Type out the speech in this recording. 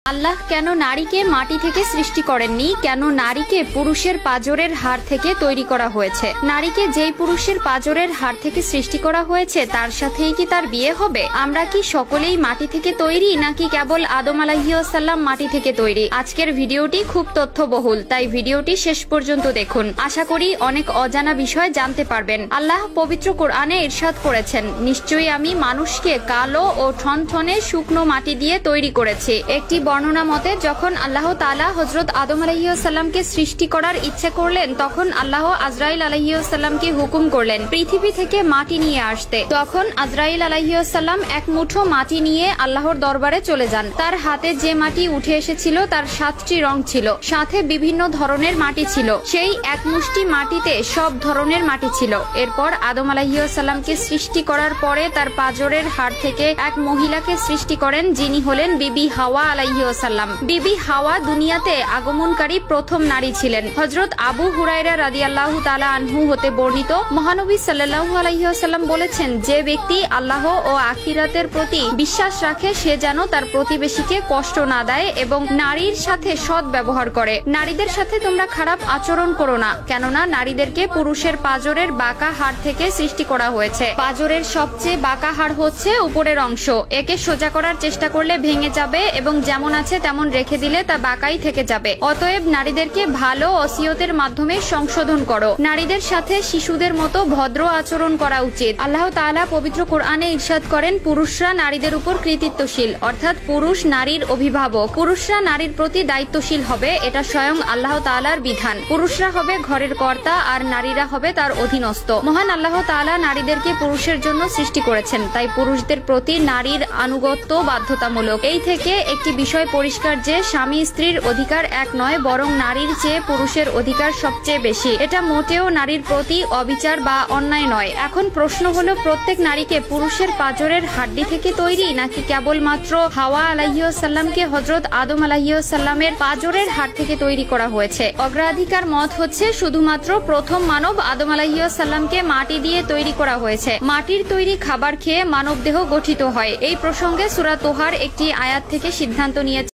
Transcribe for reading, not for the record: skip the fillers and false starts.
আল্লাহ কেন নারীকে মাটি থেকে সৃষ্টি করেননি? কেন নারীকে পুরুষের পাঁজরের হাড় থেকে তৈরি করা হয়েছে? নারীকে যেই পুরুষের পাঁজরের হাড় থেকে সৃষ্টি করা হয়েছে তার সাথেই কি তার বিয়ে হবে? আমরা কি সকলেই মাটি থেকে তৈরি, নাকি কেবল আদম আলাইহিস সালাম মাটি থেকে তৈরি? আজকের ভিডিওটি খুব তথ্যবহুল, তাই ভিডিওটি শেষ পর্যন্ত দেখুন। আশা করি অনেক অজানা বিষয় জানতে পারবেন। আল্লাহ পবিত্র কোরআনে ইরশাদ করেছেন, নিশ্চয়ই আমি মানুষকে কালো ও ঠনঠনে শুকনো মাটি দিয়ে তৈরি করেছি। একটি বর্ণনা মতে যখন আল্লাহ তাআলা হযরত আদম আলাইহিস সালামকে সৃষ্টি করার ইচ্ছে করলেন, তখন আল্লাহ আজরাইল আলাইহিস সালামকে হুকুম করলেন পৃথিবী থেকে মাটি নিয়ে আসতে। তখন আজরাইল আলাইহিস সালাম এক মুঠো মাটি নিয়ে আল্লাহর দরবারে চলে যান। তার হাতে যে মাটি উঠে এসেছিল তার 7টি রং ছিল, সাথে বিভিন্ন ধরনের মাটি ছিল। সেই এক মুষ্টি মাটিতে সব ধরনের মাটি ছিল। এরপর আদম আলাইহিস সালামকে সৃষ্টি করার পরে তার পাঁজরের হাড় থেকে এক মহিলাকে সৃষ্টি করেন, যিনি হলেন বিবি হাওয়া আলাইহিস সালাম। বিবি হাওয়া দুনিয়াতে আগমনকারী প্রথম নারী ছিলেন। হযরত আবু হুরায়রা রাদিয়াল্লাহু তাআলা আনহু হতে বর্ণিত, মহানবী সাল্লাল্লাহু আলাইহি ওয়াসাল্লাম বলেছেন, যে ব্যক্তি আল্লাহ ও আখিরাতের প্রতি বিশ্বাস রাখে সে যেন তার প্রতিবেশীকে কষ্ট না দেয় এবং নারীর সাথে সৎ ব্যবহার করে। নারীদের সাথে তোমরা খারাপ আচরণ করো না, কেননা নারীদেরকে পুরুষের পাঁজরের বাঁকা হাড় থেকে সৃষ্টি করা হয়েছে। পাঁজরের সবচেয়ে বাঁকা হাড় হচ্ছে উপরের অংশ। একে সোজা করার চেষ্টা করলে ভেঙে যাবে এবং যেমন আছে তেমন রেখে দিলে তা বাঁকাই থেকে যাবে। অতএব নারীদেরকে ভালো ওসিয়তের মাধ্যমে সংশোধন করো। নারীদের সাথে শিশুদের মতো ভদ্র আচরণ করা উচিত। আল্লাহ তাআলা পবিত্র কোরআনে ইরশাদ করেন, পুরুষরা নারীদের উপর কৃতিত্বশীল, অর্থাৎ পুরুষ নারীর অভিভাবক। পুরুষরা নারীর প্রতি দায়িত্বশীল হবে, এটা স্বয়ং আল্লাহ তাআলার বিধান। পুরুষরা হবে ঘরের কর্তা আর নারীরা হবে তার অধীনস্থ। মহান আল্লাহ তাআলা নারীদেরকে পুরুষের জন্য সৃষ্টি করেছেন, তাই পুরুষদের প্রতি নারীর আনুগত্য বাধ্যতামূলক। এই থেকে একটি বিষয় পরিষ্কার যে স্বামী স্ত্রীর অধিকার এক নয়, বরং নারীর চেয়ে পুরুষের অধিকার সবচেয়ে বেশি। এটা মোটেও নারীর প্রতি অবিচার বা অন্যায় নয়। এখন প্রশ্ন হলো, প্রত্যেক নারীকে পুরুষের পাঁজরের হাড্ডি থেকে তৈরি, নাকি কেবলমাত্র হাওয়া আলাইহিস সালামকে হযরত আদম আলাইহিস সালামের পাঁজরের হাড় থেকে তৈরি করা হয়েছে? অগ্রাধিকার মত হচ্ছে শুধুমাত্র প্রথম মানব আদম আলাইহিস সালামকে মাটি দিয়ে তৈরি করা হয়েছে। মাটির তৈরি খাবার খেয়ে মানব দেহ গঠিত হয়। এই প্রসঙ্গে সূরা তোহার একটি আয়াত থেকে সিদ্ধান্ত নিয়েছে